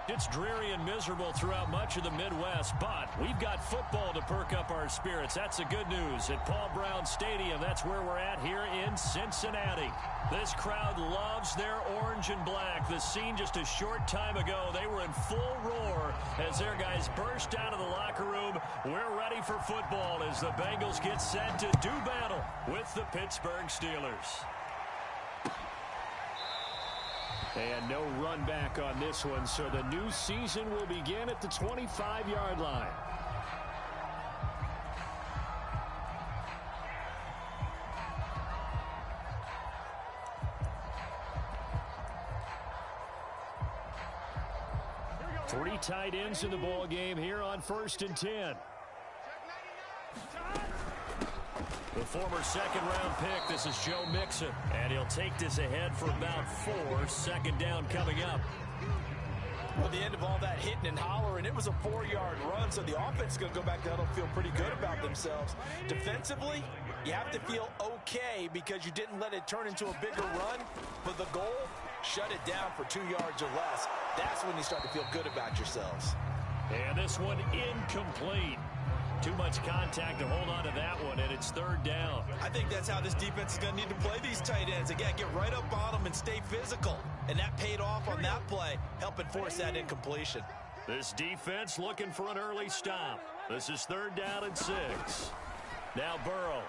It's dreary and miserable throughout much of the Midwest, but we've got football to perk up our spirits. That's the good news. At Paul Brown Stadium, that's where we're at here in Cincinnati. This crowd loves their orange and black. The scene just a short time ago, they were in full roar as their guys burst out of the locker room. We're ready for football as the Bengals get set to do battle with the Pittsburgh Steelers. And no run back on this one, so the new season will begin at the 25-yard line. Three tight ends in the ball game here on 1st and 10. The former second-round pick, this is Joe Mixon. And he'll take this ahead for about 4. 2nd down coming up. Well, the end of all that hitting and hollering, it was a 4-yard run, so the offense is going to go back down and feel pretty good about themselves. Defensively, you have to feel okay because you didn't let it turn into a bigger run. But the goal, shut it down for 2 yards or less. That's when you start to feel good about yourselves. And this one incomplete. Too much contact to hold on to that one, and it's 3rd down. I think that's how this defense is going to need to play these tight ends. Again, get right up on them and stay physical. And that paid off on that play, helping force that incompletion. This defense looking for an early stop. This is 3rd down and 6. Now Burrow.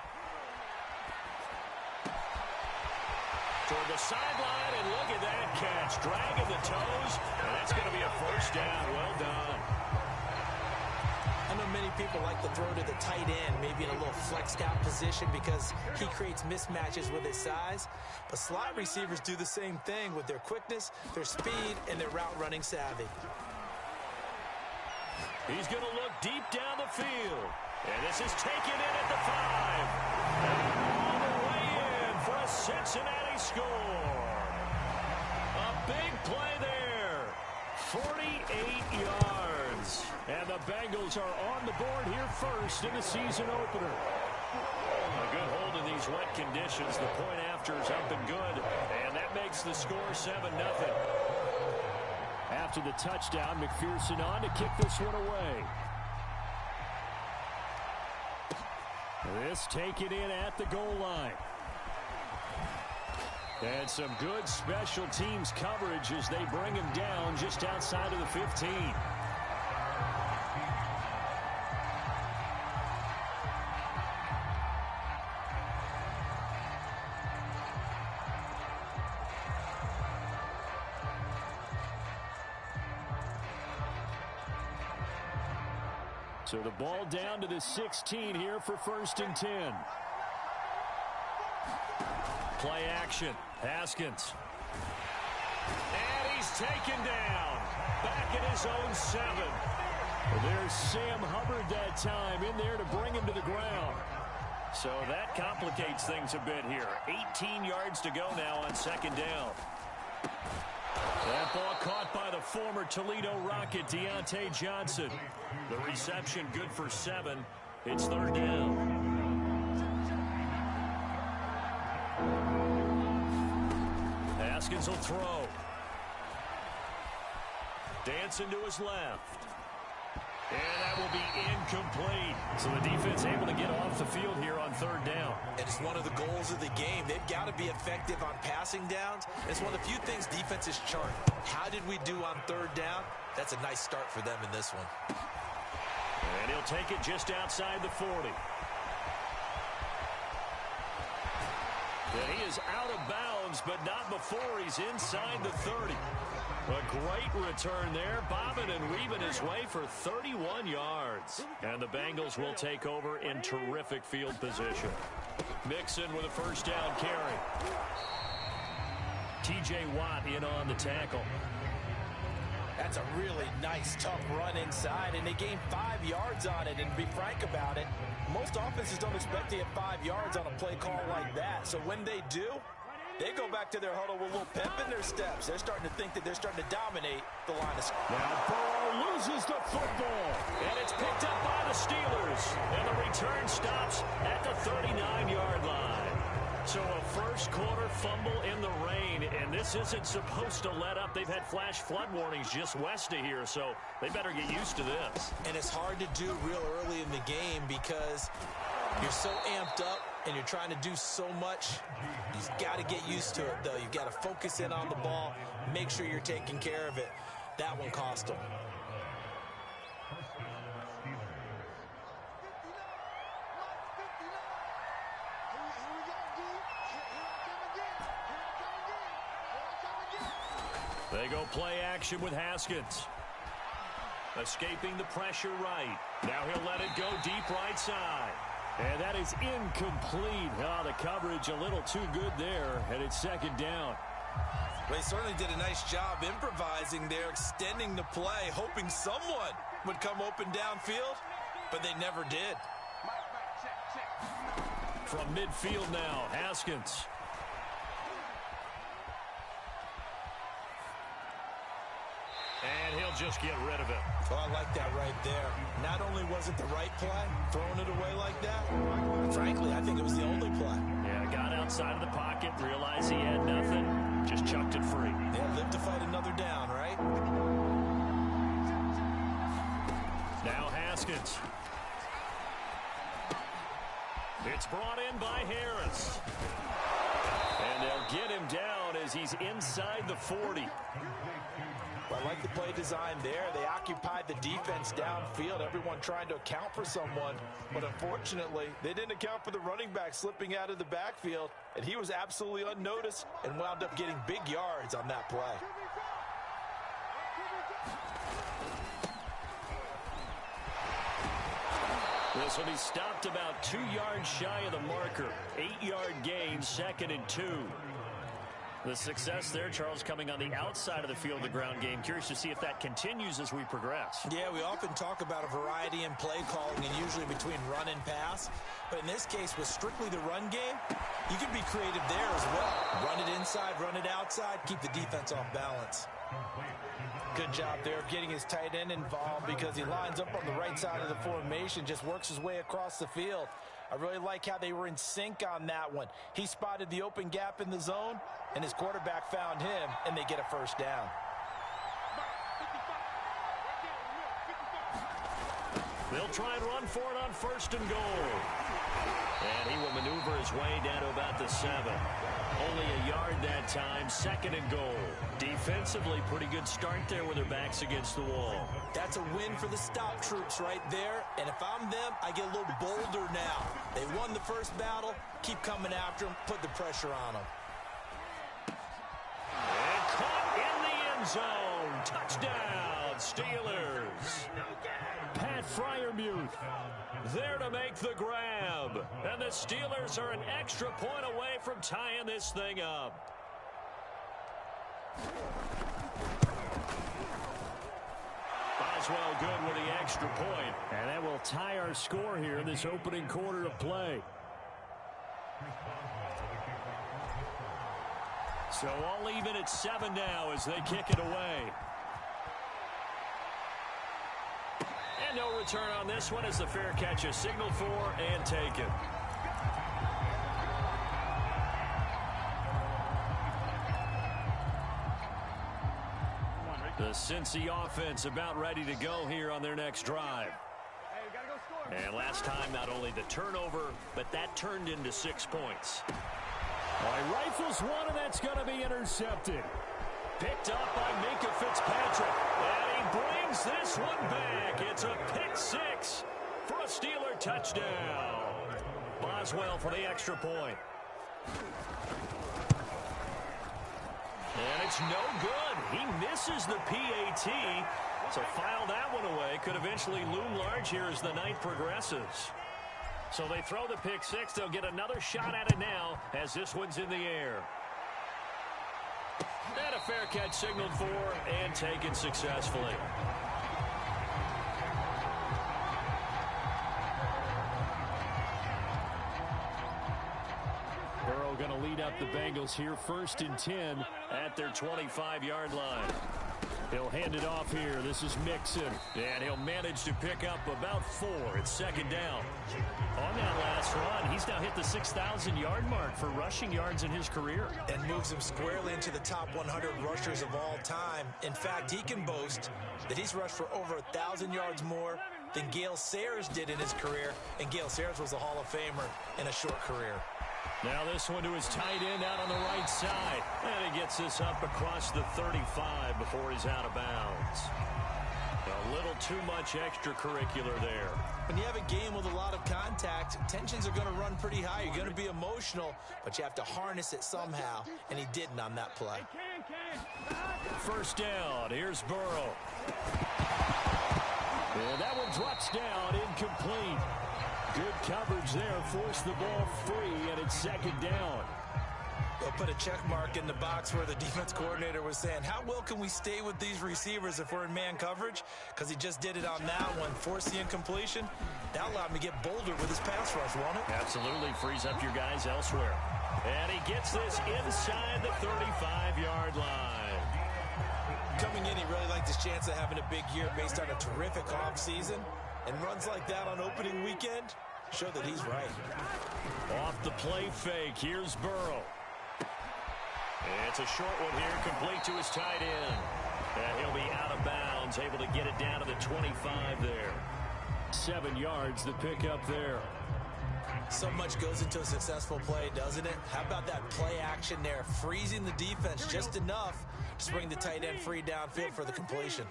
Toward the sideline, and look at that catch. Dragging the toes, and that's going to be a 1st down. Well done. I know many people like to throw to the tight end, maybe in a little flexed out position because he creates mismatches with his size. But slot receivers do the same thing with their quickness, their speed, and their route running savvy. He's going to look deep down the field. And this is taken in at the 5. And all the way in for a Cincinnati score. A big play there. 48 yards. And the Bengals are on the board here first in the season opener. A good hold in these wet conditions. The point after is up and good. And that makes the score 7-0. After the touchdown, McPherson on to kick this one away. This taken in at the goal line. And some good special teams coverage as they bring him down just outside of the 15. So the ball down to the 16 here for 1st and 10. Play action. Haskins. And he's taken down. Back at his own 7. There's Sam Hubbard that time in there to bring him to the ground. So that complicates things a bit here. 18 yards to go now on 2nd down. That ball caught by the former Toledo Rocket, Deontay Johnson. The reception good for 7. It's 3rd down. Haskins will throw. Dancing to his left. And that will be incomplete. So the defense able to get off the field here on 3rd down. And it's one of the goals of the game. They've got to be effective on passing downs. It's one of the few things defenses chart. How did we do on 3rd down? That's a nice start for them in this one. And he'll take it just outside the 40. And he is out of bounds, but not before he's inside the 30. A great return there, bobbing and weaving his way for 31 yards. And the Bengals will take over in terrific field position. Mixon with a 1st down carry. T.J. Watt in on the tackle. That's a really nice, tough run inside, and they gained 5 yards on it. And to be frank about it, most offenses don't expect to get 5 yards on a play call like that. So when they do, they go back to their huddle with a little pep in their steps. They're starting to think that they're starting to dominate the line of scrimmage. Now Burrow loses the football, and it's picked up by the Steelers. And the return stops at the 39-yard line. So a first quarter fumble in the rain And this isn't supposed to let up. They've had flash flood warnings just west of here, so they better get used to this. And it's hard to do real early in the game because you're so amped up and you're trying to do so much. You've got to get used to it, though. You've got to focus in on the ball, make sure you're taking care of it. That one cost them. They go play action with Haskins. Escaping the pressure right. Now he'll let it go deep right side. And that is incomplete. Oh, the coverage a little too good there, and it's second down. They certainly did a nice job improvising there, extending the play, hoping someone would come open downfield, but they never did. From midfield now, Haskins. And he'll just get rid of it. Oh, I like that right there. Not only was it the right play, throwing it away like that, frankly, I think it was the only play. Yeah, got outside of the pocket, realized he had nothing, just chucked it free. Yeah, live to fight another down, right? Now Haskins. It's brought in by Harris. And they'll get him down as he's inside the 40. I like the play design there. They occupied the defense downfield, everyone trying to account for someone. But unfortunately, they didn't account for the running back slipping out of the backfield, and he was absolutely unnoticed and wound up getting big yards on that play. This will be stopped about 2 yards shy of the marker. 8-yard gain, 2nd and 2. The success there, Charles, coming on the outside of the field, the ground game. Curious to see if that continues as we progress. Yeah, we often talk about a variety in play calling and usually between run and pass. But in this case, with strictly the run game, you can be creative there as well. Run it inside, run it outside, keep the defense off balance. Good job there of getting his tight end involved because he lines up on the right side of the formation, just works his way across the field. I really like how they were in sync on that one. He spotted the open gap in the zone, and his quarterback found him, and they get a first down. They'll try and run for it on 1st and goal. And he will maneuver his way down to about the 7. Only a yard that time, 2nd and goal. Defensively, pretty good start there with their backs against the wall. That's a win for the stop troops right there. And if I'm them, I get a little bolder now. They won the first battle. Keep coming after them. Put the pressure on them. And caught in the end zone. Touchdown, Steelers. Pat Freiermuth there to make the grab. And the Steelers are an extra point away from tying this thing up. Boswell good with the extra point. And that will tie our score here in this opening quarter of play. So all even at 7 now as they kick it away. And no return on this one as the fair catch is signaled for and taken. The Cincy offense about ready to go here on their next drive. And last time, not only the turnover, but that turned into 6 points. All right, rifles one, and that's going to be intercepted. Picked up by Minkah Fitzpatrick. And he brings this one back. It's a pick 6 for a Steeler touchdown. Boswell for the extra point. And it's no good. He misses the PAT. So file that one away. Could eventually loom large here as the night progresses. So they throw the pick 6. They'll get another shot at it now as this one's in the air. And a fair catch signaled for and taken successfully. Burrow going to lead up the Bengals here 1st and 10 at their 25-yard line. He'll hand it off here. This is Mixon. And he'll manage to pick up about 4. It's second down. On that last run, he's now hit the 6,000-yard mark for rushing yards in his career. And moves him squarely into the top 100 rushers of all time. In fact, he can boast that he's rushed for over 1,000 yards more than Gale Sayers did in his career. And Gale Sayers was a Hall of Famer in a short career. Now this one to his tight end out on the right side. And he gets this up across the 35 before he's out of bounds. A little too much extracurricular there. When you have a game with a lot of contact, tensions are going to run pretty high. You're going to be emotional, but you have to harness it somehow, and he didn't on that play. First down. Here's Burrow. And that one drops down, incomplete. Good coverage there, forced the ball free, and it's second down. They'll put a check mark in the box where the defense coordinator was saying, how well can we stay with these receivers if we're in man coverage? Because he just did it on that one, forced the incompletion. That allowed him to get bolder with his pass rush, won't it? Absolutely, frees up your guys elsewhere. And he gets this inside the 35-yard line. Coming in, he really liked his chance of having a big year based on a terrific offseason. And runs like that on opening weekend show that he's right. Off the play fake, here's Burrow. It's a short one here, complete to his tight end. And he'll be out of bounds, able to get it down to the 25 there. 7 yards, the pickup there. So much goes into a successful play, doesn't it? How about that play action there, freezing the defense just enough to bring the tight end free downfield for the completion.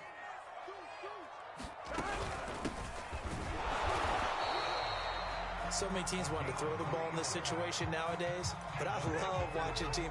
So many teams want to throw the ball in this situation nowadays, but I love watching teams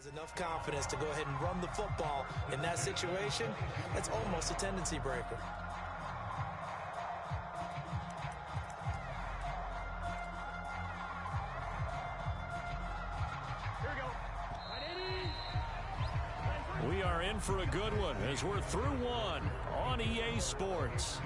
has enough confidence to go ahead and run the football in that situation, that's almost a tendency breaker. We are in for a good one as we're through one on EA Sports.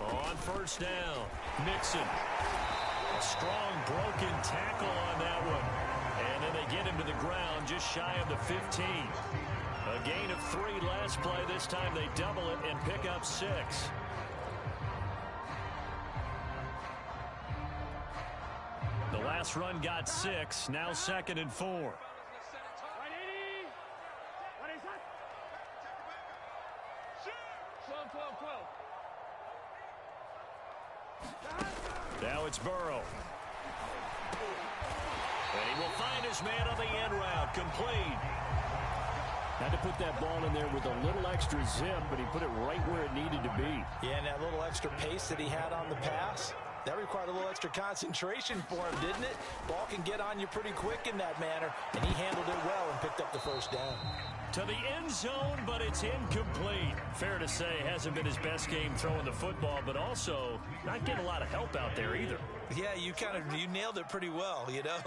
On first down, Mixon. A strong broken tackle on that one. And then they get him to the ground just shy of the 15. A gain of 3 last play. This time they double it and pick up 6. The last run got 6. Now 2nd and 4. Now it's Burrow. And he will find his man on the end route. Complete. Had to put that ball in there with a little extra zip, but he put it right where it needed to be. Yeah, and that little extra pace that he had on the pass, that required a little extra concentration for him, didn't it? Ball can get on you pretty quick in that manner, and he handled it well and picked up the first down. To the end zone, but it's incomplete. Fair to say, hasn't been his best game throwing the football, but also not getting a lot of help out there either. Yeah, you nailed it pretty well, you know.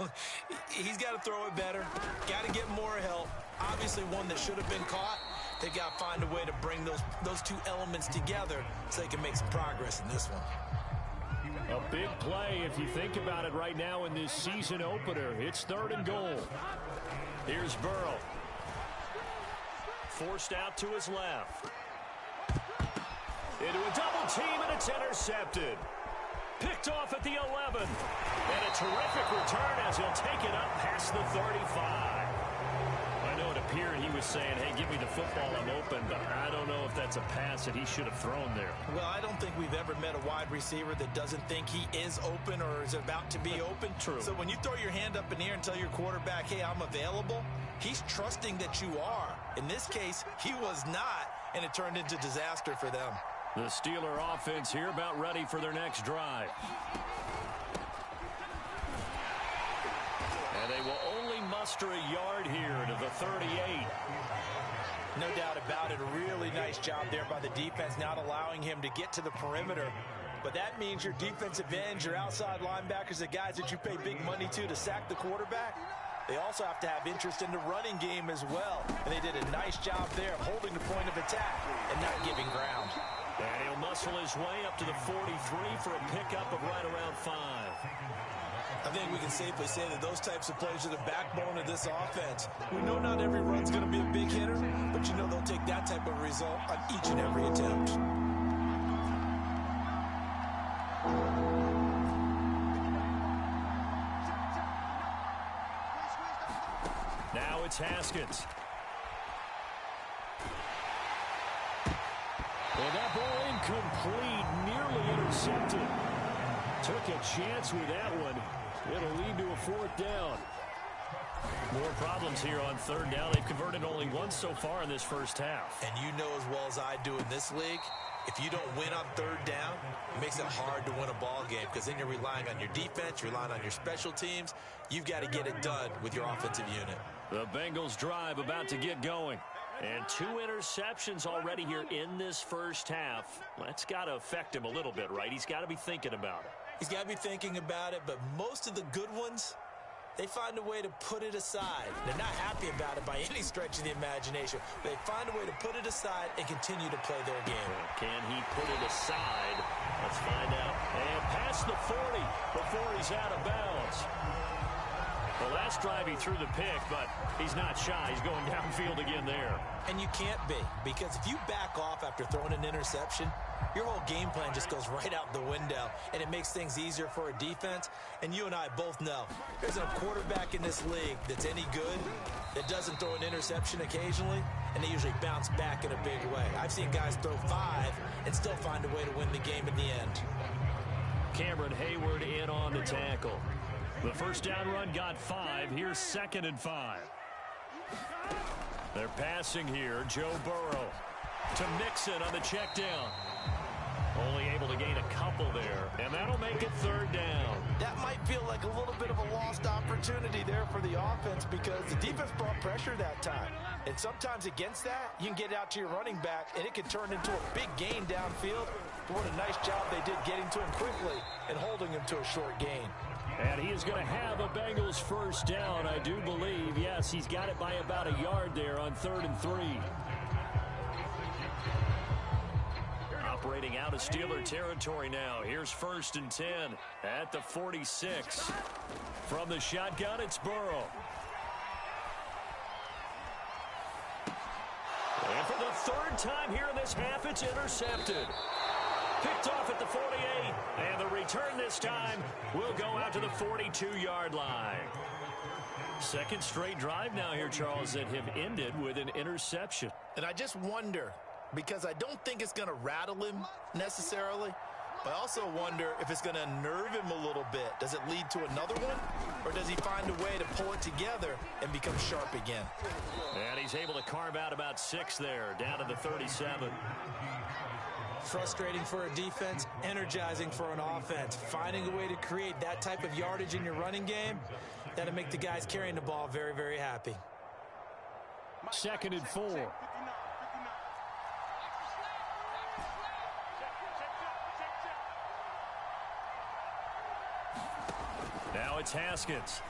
He's got to throw it better, got to get more help. Obviously one that should have been caught. They got to find a way to bring those two elements together so they can make some progress in this one. A big play if you think about it right now in this season opener. It's 3rd and goal. Here's Burrow. Forced out to his left. Into a double team, and it's intercepted. Picked off at the 11. And a terrific return as he'll take it up past the 35. I know it appeared he was saying, hey, give me the football, I'm open, but I don't know if that's a pass that he should have thrown there. Well, I don't think we've ever met a wide receiver that doesn't think he is open or is about to be open. True. So when you throw your hand up in the air and tell your quarterback, hey, I'm available, he's trusting that you are. In this case, he was not, and it turned into disaster for them. The Steeler offense here about ready for their next drive. And they will only muster a yard here to the 38. No doubt about it. A really nice job there by the defense, not allowing him to get to the perimeter. But that means your defensive ends, your outside linebackers, the guys that you pay big money to sack the quarterback, they also have to have interest in the running game as well. And they did a nice job there of holding the point of attack and not giving ground. And he'll muscle his way up to the 43 for a pickup of right around 5. I think we can safely say that those types of plays are the backbone of this offense. We know not every run's going to be a big hitter, but you know they'll take that type of result on each and every attempt. Now it's Haskins. And that ball incomplete, nearly intercepted. Took a chance with that one. It'll lead to a 4th down. More problems here on 3rd down. They've converted only once so far in this first half. And you know as well as I do in this league, if you don't win on 3rd down, it makes it hard to win a ball game because then you're relying on your defense, you're relying on your special teams. You've got to get it done with your offensive unit. The Bengals drive about to get going. And 2 interceptions already here in this first half. That's got to affect him a little bit, right? He's got to be thinking about it. He's got to be thinking about it, but most of the good ones, they find a way to put it aside. They're not happy about it by any stretch of the imagination. They find a way to put it aside and continue to play their game. Can he put it aside? Let's find out. And past the 40 before he's out of bounds. The last drive he threw the pick, but he's not shy. He's going downfield again there. And you can't be, because if you back off after throwing an interception, your whole game plan just goes right out the window, and it makes things easier for a defense. And you and I both know there's a quarterback in this league that's any good that doesn't throw an interception occasionally, and they usually bounce back in a big way. I've seen guys throw 5 and still find a way to win the game in the end. Cameron Hayward in on the tackle. The first down run got 5. Here's 2nd and 5. They're passing here. Joe Burrow. to Mixon on the check down. Only able to gain a couple there, and that'll make it third down. That might feel like a little bit of a lost opportunity there for the offense because the defense brought pressure that time. And sometimes against that, you can get out to your running back, and it can turn into a big gain downfield. But what a nice job they did getting to him quickly and holding him to a short gain. And he is going to have a Bengals first down, I do believe. Yes, he's got it by about a yard there on 3rd and 3. Operating out of Steeler territory now. Here's 1st and 10 at the 46. From the shotgun, it's Burrow. And for the 3rd time here in this half, it's intercepted. Picked off at the 48. And the return this time will go out to the 42-yard line. Second straight drive now here, Charles, that have ended with an interception. And I just wonder, because I don't think it's going to rattle him necessarily, but I also wonder if it's going to unnerve him a little bit. Does it lead to another one, or does he find a way to pull it together and become sharp again? And he's able to carve out about 6 there, down to the 37. Frustrating for a defense, energizing for an offense. Finding a way to create that type of yardage in your running game, that'll make the guys carrying the ball very, very happy. 2nd and 4. Now it's Haskins.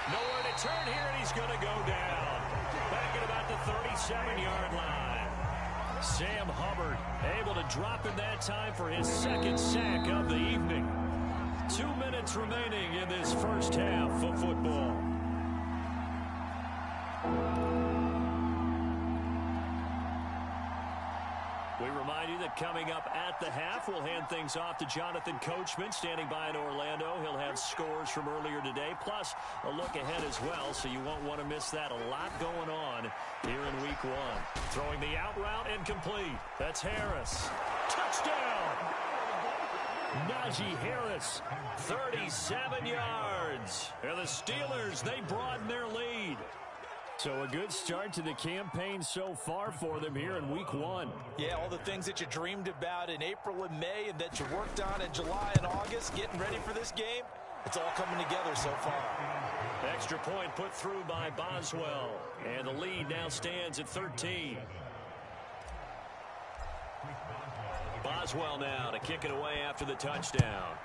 Nowhere to turn here, and he's going to go down. Back at about the 37-yard line. Sam Hubbard able to drop in that time for his 2nd sack of the evening. 2 minutes remaining in this first half of football. We remind you that coming up at the half, we'll hand things off to Jonathan Coachman, standing by in Orlando. He'll have scores from earlier today, plus a look ahead as well, so you won't want to miss that. A lot going on here in Week 1. Throwing the out route incomplete. That's Harris. Touchdown! Najee Harris, 37 yards. And the Steelers, they broaden their lead. So a good start to the campaign so far for them here in Week 1. Yeah, all the things that you dreamed about in April and May and that you worked on in July and August, getting ready for this game, it's all coming together so far. Extra point put through by Boswell. And the lead now stands at 13. Boswell now to kick it away after the touchdown.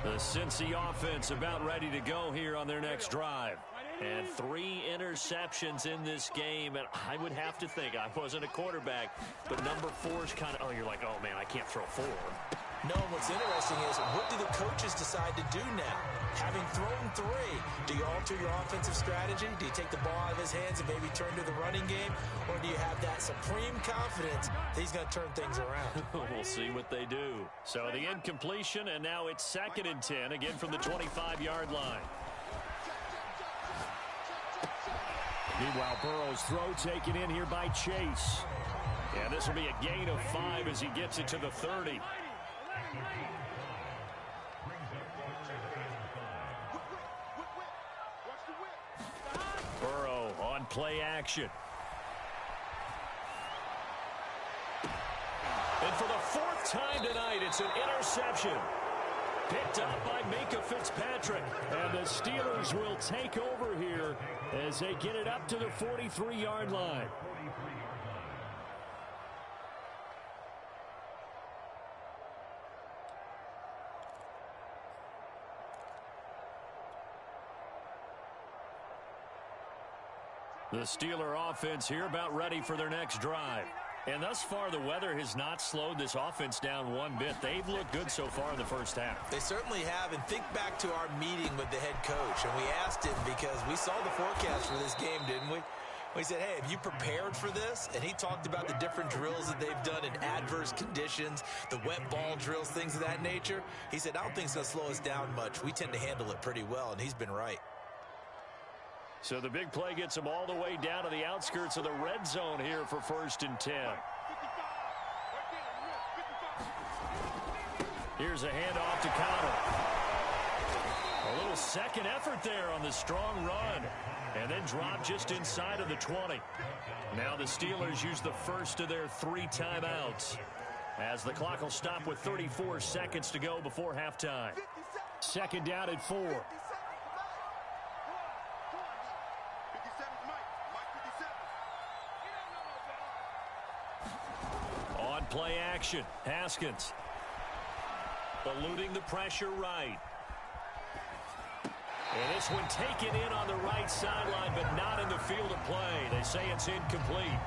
The Cincy offense about ready to go here on their next drive. And 3 interceptions in this game. And I would have to think, I wasn't a quarterback, but number 4's kind of, you're like, oh, man, I can't throw 4. No, what's interesting is, what do the coaches decide to do now? Having thrown 3, do you alter your offensive strategy? Do you take the ball out of his hands and maybe turn to the running game? Or do you have that supreme confidence that he's going to turn things around? We'll see what they do. So the incompletion, and now it's 2nd and 10, again from the 25-yard line. Meanwhile, Burrow's throw taken in here by Chase. And this will be a gain of 5 as he gets it to the 30. Burrow on play action. And for the 4th time tonight, it's an interception. Picked up by Minkah Fitzpatrick. And the Steelers will take over here as they get it up to the 43-yard line. The Steeler offense here about ready for their next drive. And thus far, the weather has not slowed this offense down one bit. They've looked good so far in the first half. They certainly have. And think back to our meeting with the head coach. And we asked him, because we saw the forecast for this game, didn't we? We said, hey, have you prepared for this? And he talked about the different drills that they've done in adverse conditions, the wet ball drills, things of that nature. He said, I don't think it's going to slow us down much. We tend to handle it pretty well, and he's been right. So the big play gets them all the way down to the outskirts of the red zone here for 1st and 10. Here's a handoff to Connor. A little second effort there on the strong run. And then drop just inside of the 20. Now the Steelers use the first of their 3 timeouts, as the clock will stop with 34 seconds to go before halftime. 2nd down at 4. On play action, Haskins. Eluding the pressure right. And this one taken in on the right sideline, but not in the field of play. They say it's incomplete.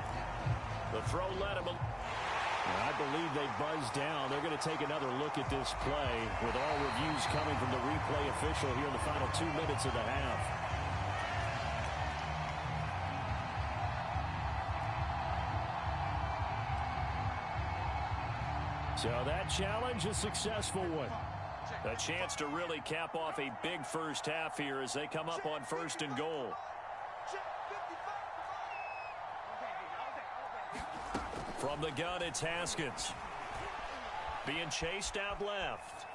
The throw led him. I believe they buzzed down. They're going to take another look at this play, with all reviews coming from the replay official here in the final 2 minutes of the half. So that challenge, a successful one. A chance to really cap off a big first half here as they come up on 1st and goal. From the gun, it's Haskins. Being chased out left.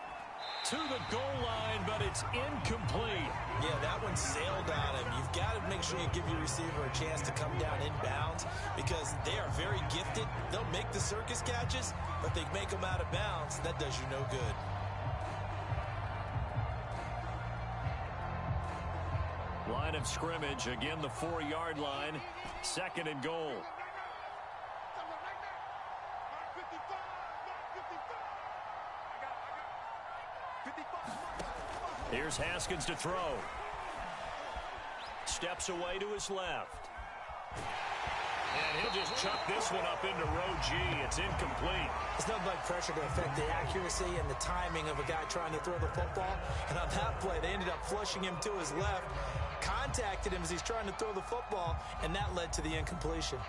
To the goal line, but it's incomplete. Yeah, that one sailed on him. You've got to make sure you give your receiver a chance to come down inbounds, because they are very gifted. They'll make the circus catches, but they make them out of bounds. That does you no good. Line of scrimmage, again the 4-yard line. 2nd and goal. Here's Haskins to throw. Steps away to his left. And he'll just chuck this one up into row G. It's incomplete. There's nothing like pressure to affect the accuracy and the timing of a guy trying to throw the football. And on that play, they ended up flushing him to his left, contacted him as he's trying to throw the football, and that led to the incompletion.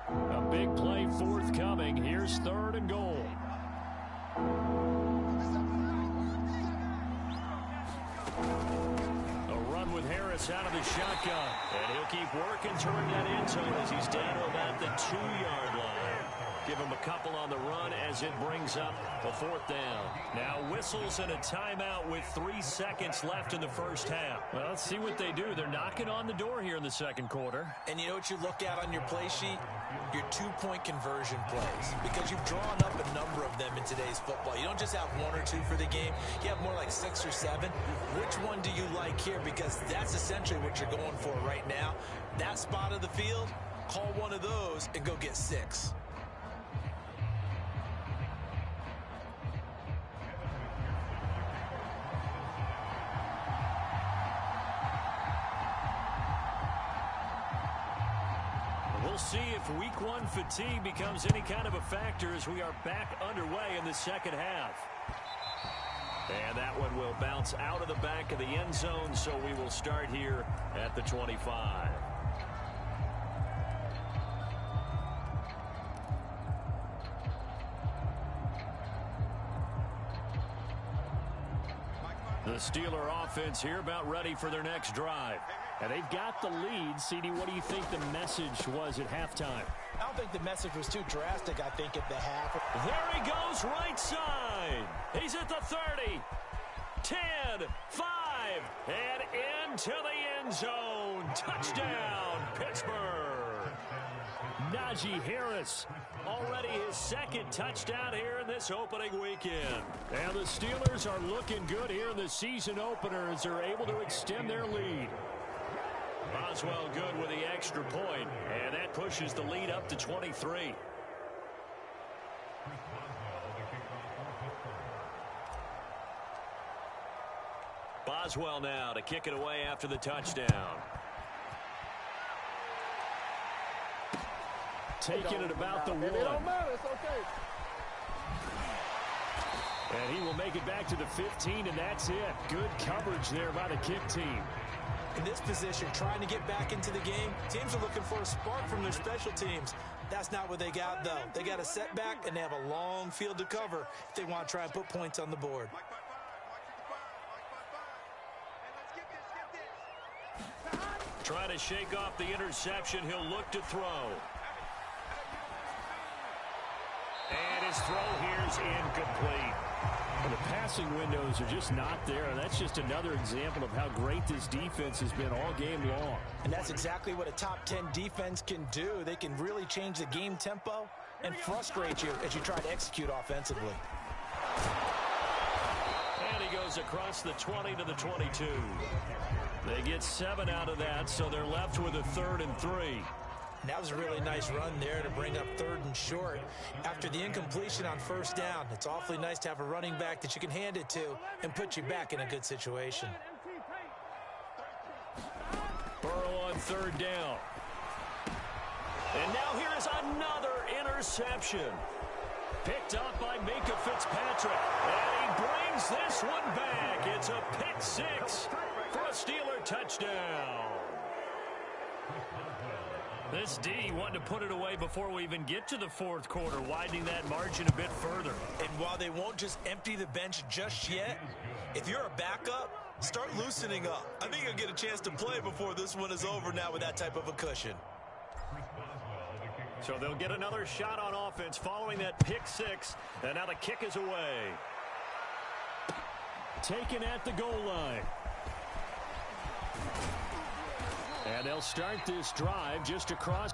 A big play forthcoming. Here's 3rd and goal. A run with Harris out of the shotgun. And he'll keep working toward that end zone as he's down to about the 2-yard line. Give him a couple on the run as it brings up a 4th down. Now whistles and a timeout with 3 seconds left in the first half. Well, let's see what they do. They're knocking on the door here in the 2nd quarter. And you know what you look at on your play sheet? Your 2-point conversion plays, because you've drawn up a number of them in today's football. You don't just have 1 or 2 for the game. You have more like 6 or 7. Which one do you like here? Because that's essentially what you're going for right now. That spot of the field, call one of those and go get 6. We'll see if week 1 fatigue becomes any kind of a factor as we are back underway in the 2nd half. And that one will bounce out of the back of the end zone, so we will start here at the 25. The Steeler offense here about ready for their next drive. And they've got the lead. CD, what do you think the message was at halftime? I don't think the message was too drastic, I think, at the half. There he goes, right side. He's at the 30, 10, 5, and into the end zone. Touchdown, Pittsburgh. Najee Harris, already his 2nd touchdown here in this opening weekend. And the Steelers are looking good here in the season opener as they're able to extend their lead. Boswell good with the extra point, and that pushes the lead up to 23. Boswell now to kick it away after the touchdown. Taking it about the 1. It don't matter. It's okay. And he will make it back to the 15, and that's it. Good coverage there by the kick team. In this position, trying to get back into the game, teams are looking for a spark from their special teams. That's not what they got, though. They got a setback, and they have a long field to cover if they want to try and put points on the board. Trying to shake off the interception. He'll look to throw. And his throw here is incomplete. The passing windows are just not there. That's just another example of how great this defense has been all game long. And that's exactly what a top 10 defense can do. They can really change the game tempo and frustrate you as you try to execute offensively. And he goes across the 20 to the 22. They get 7 out of that, so they're left with a 3rd and 3. And that was a really nice run there to bring up 3rd and short. After the incompletion on 1st down, it's awfully nice to have a running back that you can hand it to and put you back in a good situation. Burrow on 3rd down. And now here is another interception. Picked up by Minkah Fitzpatrick. And he brings this one back. It's a pick 6 for a Steeler touchdown. This D wanted to put it away before we even get to the 4th quarter, widening that margin a bit further. And while they won't just empty the bench just yet, if you're a backup, start loosening up. I think you'll get a chance to play before this one is over now with that type of a cushion. So they'll get another shot on offense following that pick 6, and now the kick is away. Taken at the goal line. And they'll start this drive just across.